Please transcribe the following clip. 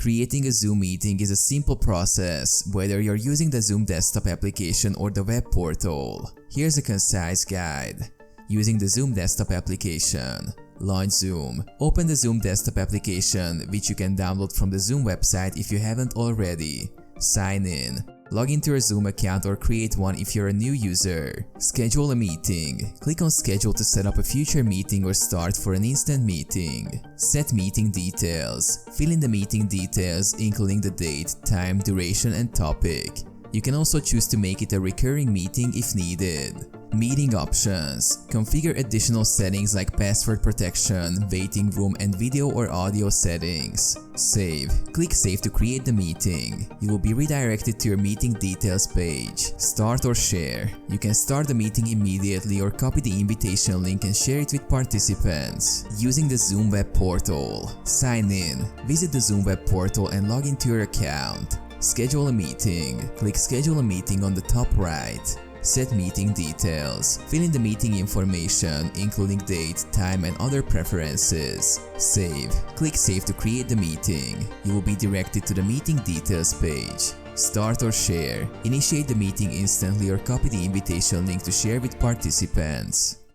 Creating a Zoom meeting is a simple process, whether you're using the Zoom desktop application or the web portal. Here's a concise guide. Using the Zoom desktop application. Launch Zoom. Open the Zoom desktop application, which you can download from the Zoom website if you haven't already. Sign in. Log into your Zoom account or create one if you're a new user. Schedule a meeting. Click on Schedule to set up a future meeting or start for an instant meeting. Set meeting details. Fill in the meeting details, including the date, time, duration, and topic. You can also choose to make it a recurring meeting if needed. Meeting options. Configure additional settings like password protection, waiting room, and video or audio settings. Save. Click Save to create the meeting. You will be redirected to your meeting details page. Start or share. You can start the meeting immediately or copy the invitation link and share it with participants. Using the Zoom web portal. Sign in. Visit the Zoom web portal and log into your account. Schedule a meeting. Click Schedule a meeting on the top right. Set meeting details. Fill in the meeting information, including date, time, and other preferences. Save. Click Save to create the meeting. You will be directed to the meeting details page. Start or share. Initiate the meeting instantly or copy the invitation link to share with participants.